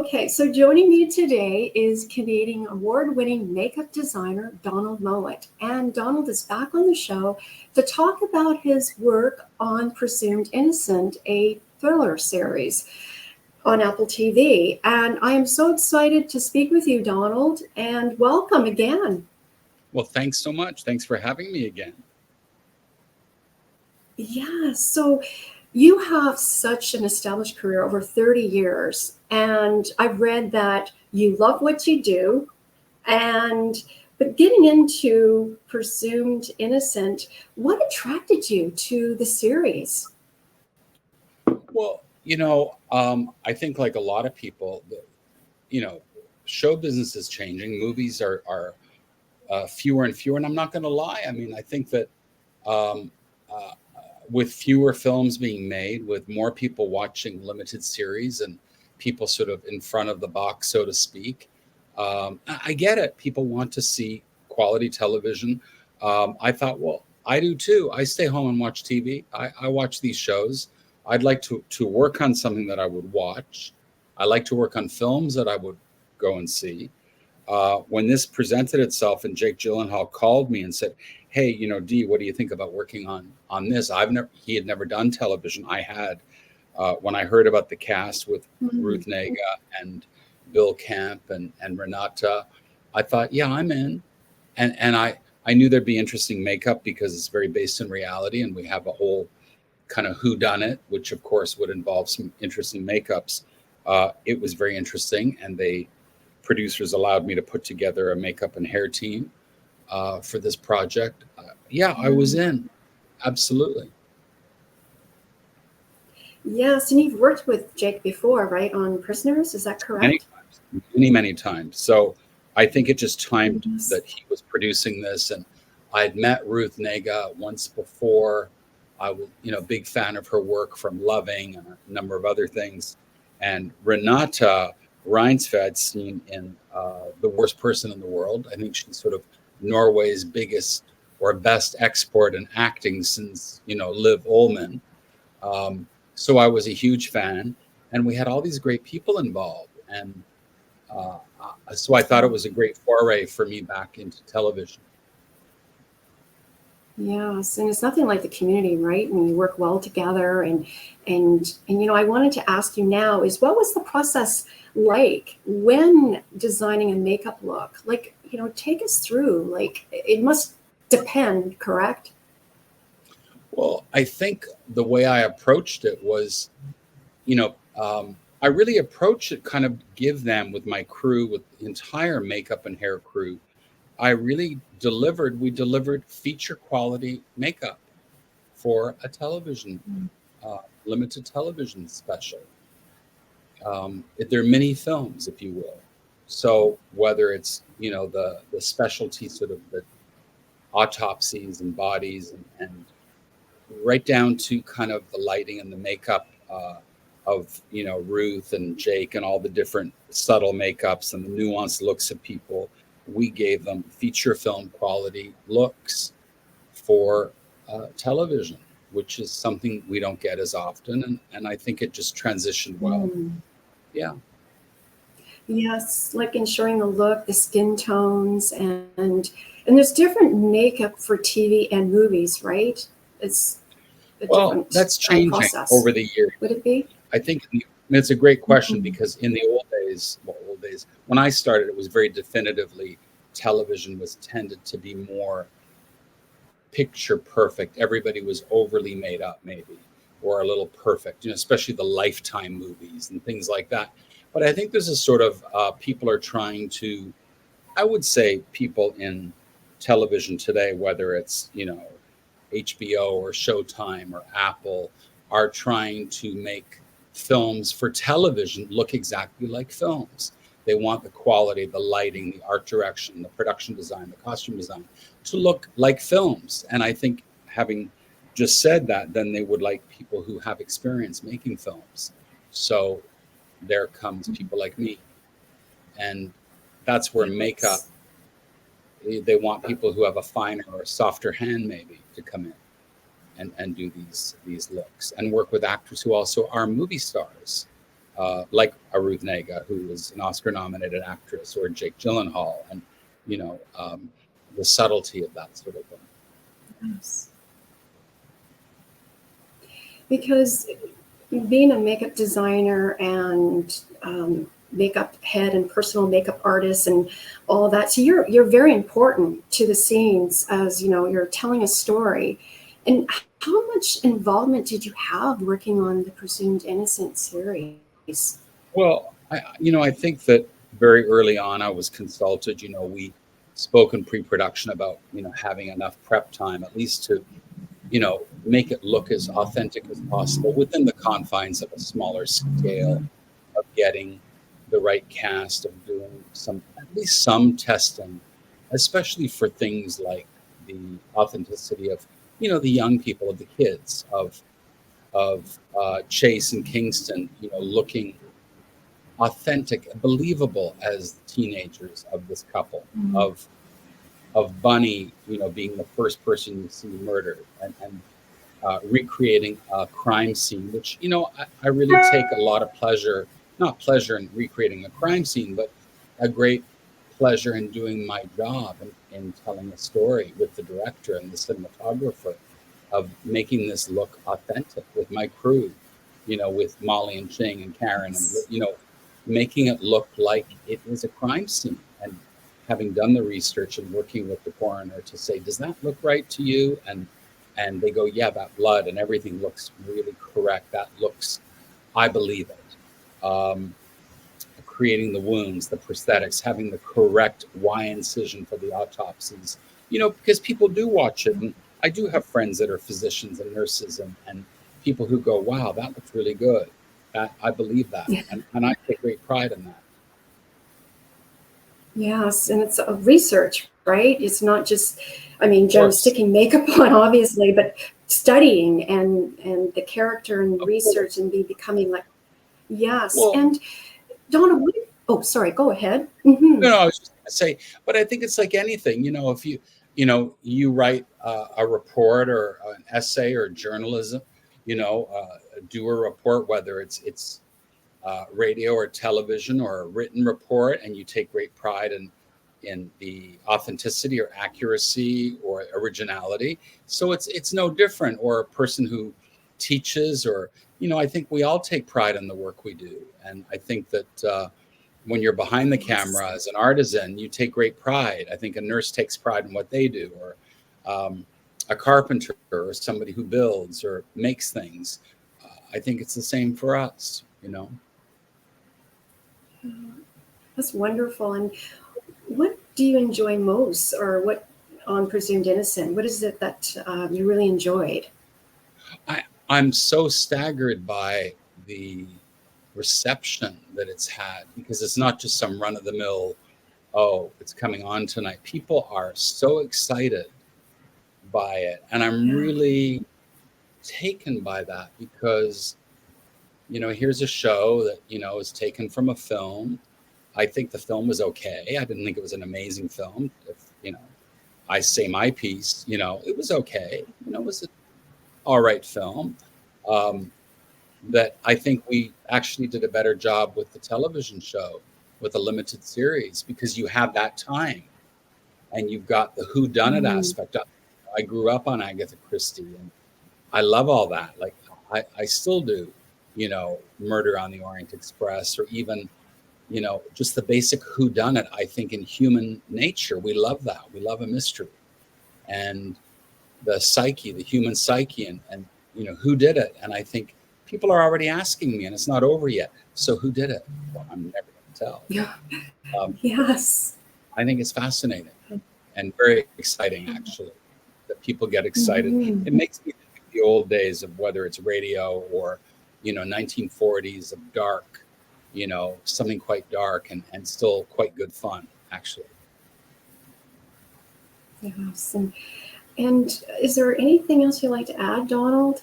Okay, so joining me today is Canadian award-winning makeup designer Donald Mowat. And Donald is back on the show to talk about his work on Presumed Innocent, a thriller series on Apple TV. And I am so excited to speak with you, Donald, and welcome again. Well, thanks so much. Thanks for having me again. Yeah, so you have such an established career over 30 years, and I've read that you love what you do. And but getting into Presumed Innocent, what attracted you to the series? Well, I think like a lot of people, you know, show business is changing. Movies are fewer and fewer, and I'm not going to lie. I mean, I think that um, uh, with fewer films being made, with more people watching limited series and people sort of in front of the box, so to speak, I get it. People want to see quality television. I thought, well, I do too. I stay home and watch TV. I watch these shows. I'd like to work on something that I would watch. I like to work on films that I would go and see. When this presented itself and Jake Gyllenhaal called me and said, "Hey, Dee, what do you think about working on this?" He had never done television. I had. When I heard about the cast with Mhm. Ruth Negga and Bill Camp and Renate, I thought, yeah, I'm in. And I knew there'd be interesting makeup because it's very based in reality, and we have a whole kind of who done it, which of course would involve some interesting makeups. It was very interesting, and they producers allowed me to put together a makeup and hair team for this project. Yeah, I was Yeah. in. Absolutely. Yes, and you've worked with Jake before, right, on Prisoners? Is that Many correct? times, many times. So I think it just timed Yes. that he was producing this, and I had met Ruth Negga once before. I was, big fan of her work from Loving and a number of other things. And Renata Reinsve I'd seen in The Worst Person in the World. I think she's sort of Norway's biggest or best export in acting since, Liv Ullmann. So I was a huge fan, and we had all these great people involved, and so I thought it was a great foray for me back into television. Yes, and it's nothing like the community, right? When you work well together, and I wanted to ask you now is what was the process like when designing a makeup look? Like, take us through. Like, it must depend, correct? Well, I think the way I approached it was, I really approached it kind of give them with my crew, with the entire makeup and hair crew. We delivered feature quality makeup for a television, limited television special. They're mini films, if you will. So whether it's the specialty sort of the autopsies and bodies and right down to kind of the lighting and the makeup of Ruth and Jake and all the different subtle makeups and the nuanced looks of people, we gave them feature film quality looks for television, which is something we don't get as often, and I think it just transitioned well. Mm. Yeah. Yes, like ensuring the look, the skin tones, and there's different makeup for TV and movies, right? It's a Well, different that's changing process. over the years. Would it be? I think it's a great question Mhm. because in the old days, when I started, it was very definitively television was tended to be more picture perfect. Everybody was overly made up, maybe, or a little perfect, especially the Lifetime movies and things like that. But I think there's a sort of people are trying to, I would say, people in television today, whether it's, HBO or Showtime or Apple, are trying to make films for television look exactly like films. They want the quality, the lighting, the art direction, the production design, the costume design to look like films. And I think having just said that, then they would like people who have experience making films. So there comes people like me. And that's where makeup, Yes. they want people who have a finer or softer hand maybe to come in and do these looks and work with actors who also are movie stars. like a Ruth Negga, who was an Oscar-nominated actress, or Jake Gyllenhaal, and the subtlety of that sort of thing. Yes. Because being a makeup designer and makeup head and personal makeup artist and all of that, so you're very important to the scenes, as you're telling a story. And how much involvement did you have working on the Presumed Innocent series? Well, I think that very early on I was consulted. We spoke in pre-production about having enough prep time, at least to make it look as authentic as possible within the confines of a smaller scale, of getting the right cast, of doing at least some testing, especially for things like the authenticity of the young people, of the kids, of Chase and Kingston, looking authentic, believable as the teenagers of this couple, of Bunny, being the first person you see murdered, and recreating a crime scene, which I really take a lot of pleasure, not pleasure in recreating a crime scene, but a great pleasure in doing my job and in telling a story with the director and the cinematographer, of making this look authentic with my crew, with Molly and Ching and Karen, and making it look like it was a crime scene, and having done the research and working with the coroner to say, does that look right to you? And they go, yeah, that blood and everything looks really correct. That looks, I believe it. Creating the wounds, the prosthetics, having the correct Y incision for the autopsies, because people do watch it. And I do have friends that are physicians and nurses and people who go, wow, that looks really good. I believe that. And I take great pride in that. Yes, and it's a research, right? It's not just, sticking makeup on, obviously, but studying and the character and research and becoming like, yes. Well, and Donna, sorry, go ahead. Mm-hmm. No, I was just going to say, but I think it's like anything, if you write a report or an essay or journalism, do a report, whether it's radio or television or a written report, and you take great pride in the authenticity or accuracy or originality. So it's no different. Or a person who teaches, or I think we all take pride in the work we do. And I think that when you're behind the camera as an artisan, you take great pride. I think a nurse takes pride in what they do, or a carpenter, or somebody who builds or makes things. I think it's the same for us, That's wonderful. And what do you enjoy most, or what on Presumed Innocent? What is it that you really enjoyed? I'm so staggered by the reception that it's had, because it's not just some run-of-the-mill, it's coming on tonight. People are so excited by it, and I'm really taken by that, because here's a show that is taken from a film. I think the film was okay. I didn't think it was an amazing film. If I say my piece, it was okay. It was an all right film. That I think we actually did a better job with the television show, with a limited series, because you have that time, and you've got the whodunit aspect. I grew up on Agatha Christie, and I love all that. Like I still do, Murder on the Orient Express, or even, just the basic whodunit. I think in human nature, we love that. We love a mystery, and the psyche, the human psyche, and who did it? And I think people are already asking me, and it's not over yet. So who did it? Well, I'm never going to tell. Yeah. Yes. I think it's fascinating and very exciting, actually, that people get excited. Mm-hmm. It makes me think of the old days of whether it's radio or, 1940s of dark, something quite dark and still quite good fun, actually. Yes. And is there anything else you'd like to add, Donald?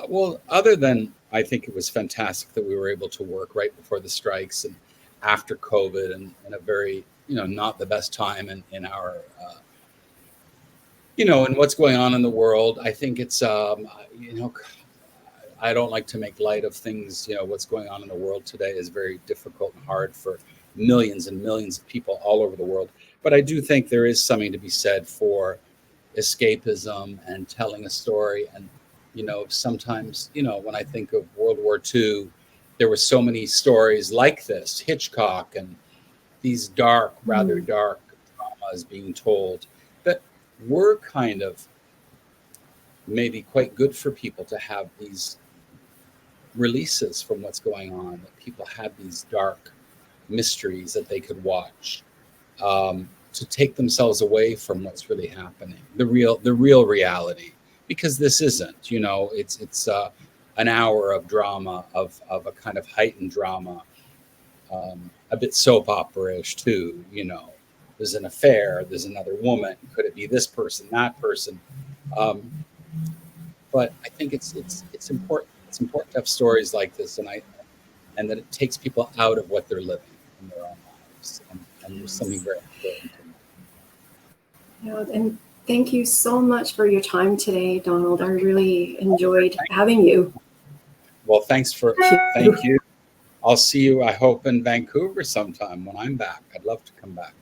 Well, other than I think it was fantastic that we were able to work right before the strikes and after COVID, and in a very, not the best time in our, and what's going on in the world. I think it's, I don't like to make light of things. You know, what's going on in the world today is very difficult and hard for millions and millions of people all over the world. But I do think there is something to be said for escapism and telling a story. And, you know, sometimes, you know, when I think of World War II, there were so many stories like this, Hitchcock, and these dark, rather dark dramas being told that were kind of maybe quite good for people to have these releases from what's going on, that people had these dark mysteries that they could watch, to take themselves away from what's really happening, the real reality. Because this isn't, you know, it's an hour of drama, of a kind of heightened drama, a bit soap opera-ish too. You know, there's an affair, there's another woman, could it be this person, that person? But I think it's important. It's important to have stories like this, and that it takes people out of what they're living in their own lives, and there's something very important. Yeah, and thank you so much for your time today, Donald. I really enjoyed having you. Well, thank you. I'll see you, I hope, in Vancouver sometime when I'm back. I'd love to come back.